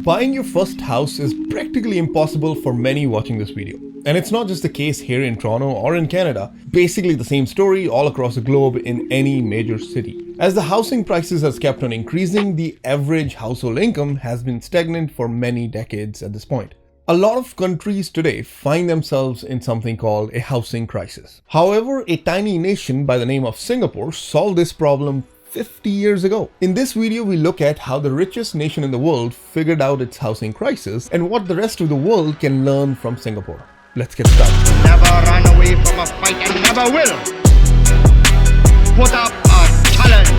Buying your first house is practically impossible for many watching this video. And it's not just the case here in Toronto or in Canada, basically the same story all across the globe in any major city. As the housing prices has kept on increasing, the average household income has been stagnant for many decades at this point. A lot of countries today find themselves in something called a housing crisis. However, a tiny nation by the name of Singapore solved this problem 50 years ago. In this video, we look at how the richest nation in the world figured out its housing crisis and what the rest of the world can learn from Singapore. Let's get started. Never run away from a fight and never will. Put up a challenge.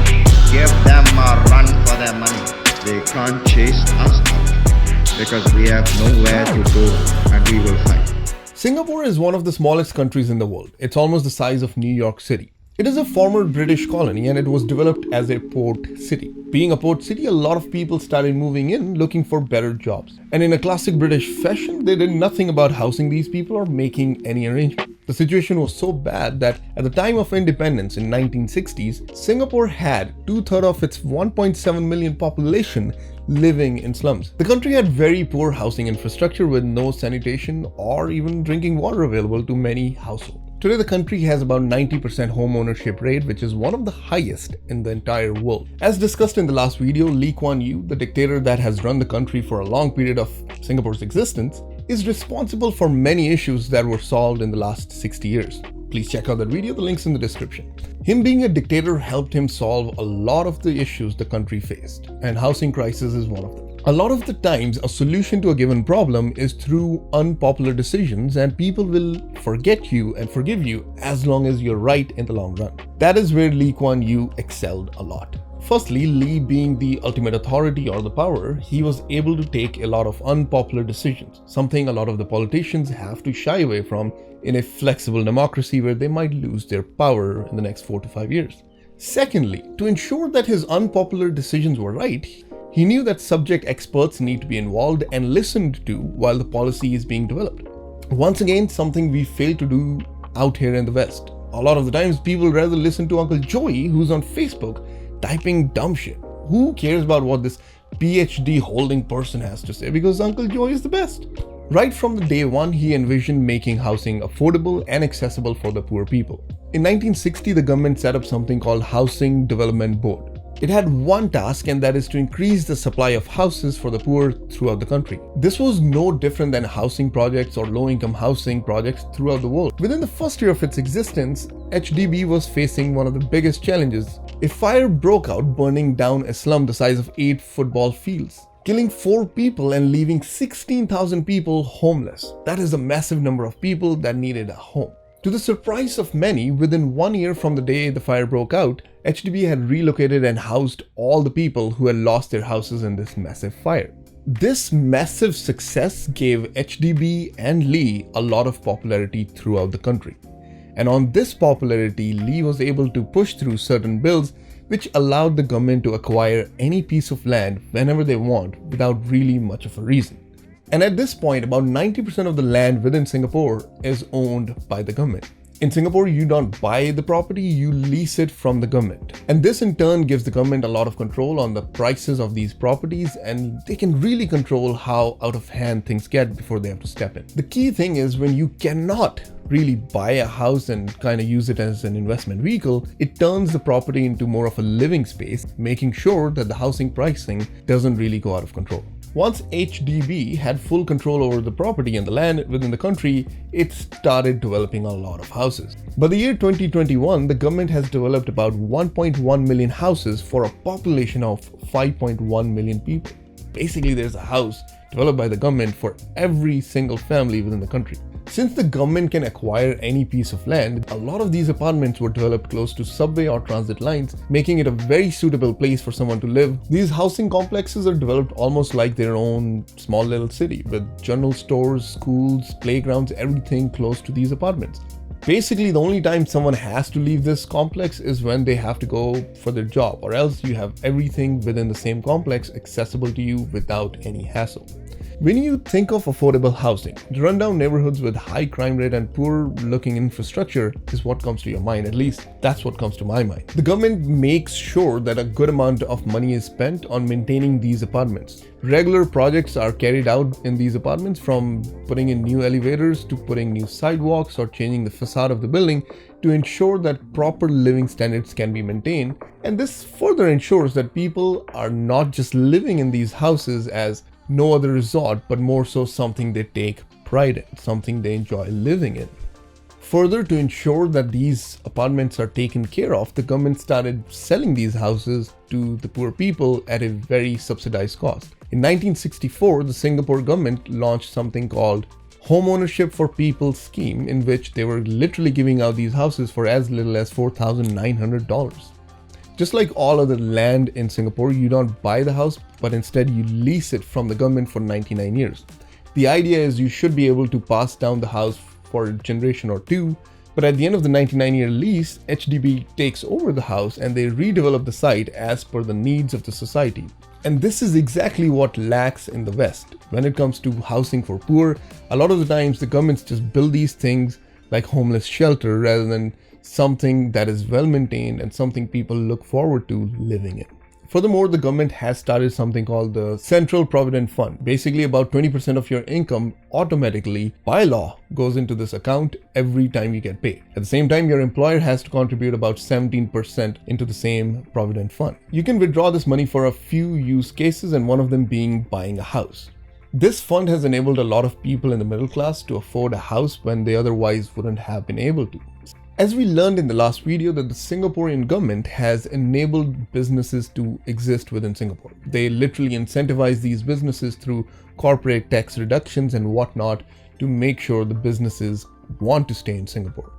Give them a run for their money. They can't chase us out because we have nowhere to go and we will fight. Singapore is one of the smallest countries in the world. It's almost the size of New York City. It is a former British colony and it was developed as a port city. Being a port city, a lot of people started moving in looking for better jobs. And in a classic British fashion, they did nothing about housing these people or making any arrangement. The situation was so bad that at the time of independence in 1960s, Singapore had 2/3 of its 1.7 million population living in slums. The country had very poor housing infrastructure with no sanitation or even drinking water available to many households. Today, the country has about 90% home ownership rate, which is one of the highest in the entire world. As discussed in the last video, Lee Kuan Yew, the dictator that has run the country for a long period of Singapore's existence, is responsible for many issues that were solved in the last 60 years. Please check out that video, the link's in the description. Him being a dictator helped him solve a lot of the issues the country faced, and housing crisis is one of them. A lot of the times, a solution to a given problem is through unpopular decisions, and people will forget you and forgive you as long as you're right in the long run. That is where Lee Kuan Yew excelled a lot. Firstly, Lee being the ultimate authority or the power, he was able to take a lot of unpopular decisions, something a lot of the politicians have to shy away from in a flexible democracy where they might lose their power in the next 4 to 5 years. Secondly, to ensure that his unpopular decisions were right, he knew that subject experts need to be involved and listened to while the policy is being developed. Once again, something we fail to do out here in the West. A lot of the times, people rather listen to Uncle Joey, who's on Facebook, typing dumb shit. Who cares about what this PhD holding person has to say, because Uncle Joey is the best. Right from the day one, he envisioned making housing affordable and accessible for the poor people. In 1960, the government set up something called Housing Development Board. It had one task, and that is to increase the supply of houses for the poor throughout the country. This was no different than housing projects or low-income housing projects throughout the world. Within the first year of its existence, HDB was facing one of the biggest challenges. A fire broke out, burning down a slum the size of 8 football fields, killing 4 people and leaving 16,000 people homeless. That is a massive number of people that needed a home. To the surprise of many, within 1 year from the day the fire broke out, HDB had relocated and housed all the people who had lost their houses in this massive fire. This massive success gave HDB and Lee a lot of popularity throughout the country. And on this popularity, Lee was able to push through certain bills which allowed the government to acquire any piece of land whenever they want without really much of a reason. And at this point, about 90% of the land within Singapore is owned by the government. In Singapore, you don't buy the property, you lease it from the government. And this in turn gives the government a lot of control on the prices of these properties, and they can really control how out of hand things get before they have to step in. The key thing is when you cannot really buy a house and kind of use it as an investment vehicle, it turns the property into more of a living space, making sure that the housing pricing doesn't really go out of control. Once HDB had full control over the property and the land within the country, it started developing a lot of houses. By the year 2021, the government has developed about 1.1 million houses for a population of 5.1 million people. Basically, there's a house developed by the government for every single family within the country. Since the government can acquire any piece of land, a lot of these apartments were developed close to subway or transit lines, making it a very suitable place for someone to live. These housing complexes are developed almost like their own small little city, with general stores, schools, playgrounds, everything close to these apartments. Basically, the only time someone has to leave this complex is when they have to go for their job, or else you have everything within the same complex accessible to you without any hassle. When you think of affordable housing, rundown neighborhoods with high crime rate and poor looking infrastructure is what comes to your mind. At least that's what comes to my mind. The government makes sure that a good amount of money is spent on maintaining these apartments. Regular projects are carried out in these apartments, from putting in new elevators to putting new sidewalks or changing the facade of the building, to ensure that proper living standards can be maintained. And this further ensures that people are not just living in these houses as no other resort, but more so something they take pride in, something they enjoy living in. Further, to ensure that these apartments are taken care of, the government started selling these houses to the poor people at a very subsidized cost. In 1964, the Singapore government launched something called Home Ownership for People scheme, in which they were literally giving out these houses for as little as $4,900. Just like all other land in Singapore, you don't buy the house, but instead you lease it from the government for 99 years. The idea is you should be able to pass down the house for a generation or two, but at the end of the 99-year lease, HDB takes over the house and they redevelop the site as per the needs of the society. And this is exactly what lacks in the West. When it comes to housing for poor, a lot of the times the governments just build these things like homeless shelter rather than something that is well maintained and something people look forward to living in. Furthermore, the government has started something called the Central Provident Fund. Basically, about 20% of your income automatically, by law, goes into this account every time you get paid. At the same time, your employer has to contribute about 17% into the same Provident Fund. You can withdraw this money for a few use cases, and one of them being buying a house. This fund has enabled a lot of people in the middle class to afford a house when they otherwise wouldn't have been able to. As we learned in the last video, that the Singaporean government has enabled businesses to exist within Singapore. They literally incentivize these businesses through corporate tax reductions and whatnot to make sure the businesses want to stay in Singapore.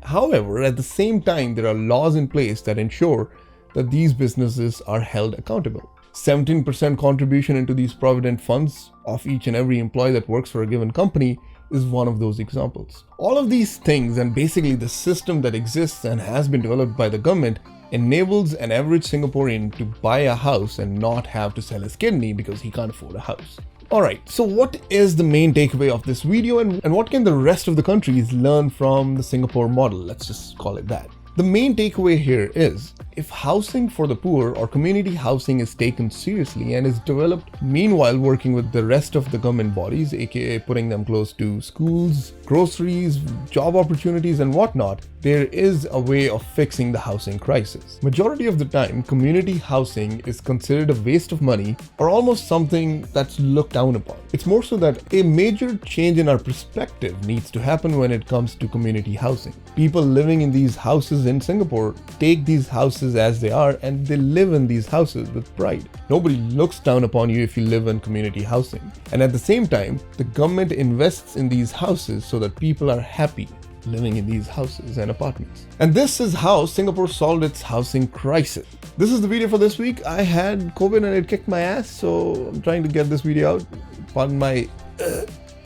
However, at the same time, there are laws in place that ensure that these businesses are held accountable. 17% contribution into these provident funds of each and every employee that works for a given company is one of those examples. All of these things, and basically the system that exists and has been developed by the government, enables an average Singaporean to buy a house and not have to sell his kidney because he can't afford a house. Alright, so what is the main takeaway of this video, and what can the rest of the countries learn from the Singapore model? Let's just call it that. The main takeaway here is, if housing for the poor or community housing is taken seriously and is developed meanwhile working with the rest of the government bodies, aka putting them close to schools, groceries, job opportunities and whatnot, there is a way of fixing the housing crisis. Majority of the time, community housing is considered a waste of money or almost something that's looked down upon. It's more so that a major change in our perspective needs to happen when it comes to community housing. People living in these houses in Singapore take these houses as they are and they live in these houses with pride. Nobody looks down upon you if you live in community housing. And at the same time, the government invests in these houses so that people are happy living in these houses and apartments. And this is how Singapore solved its housing crisis. This is the video for this week. I had COVID and it kicked my ass, so I'm trying to get this video out. Pardon my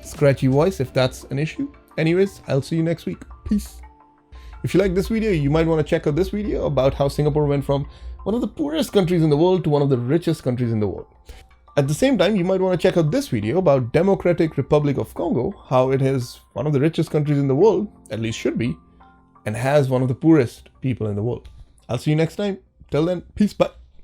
scratchy voice if that's an issue. Anyways, I'll see you next week. Peace. If you like this video, you might want to check out this video about how Singapore went from one of the poorest countries in the world to one of the richest countries in the world. At the same time, you might want to check out this video about Democratic Republic of Congo, how it is one of the richest countries in the world, at least should be, and has one of the poorest people in the world. I'll see you next time. Till then, peace, bye.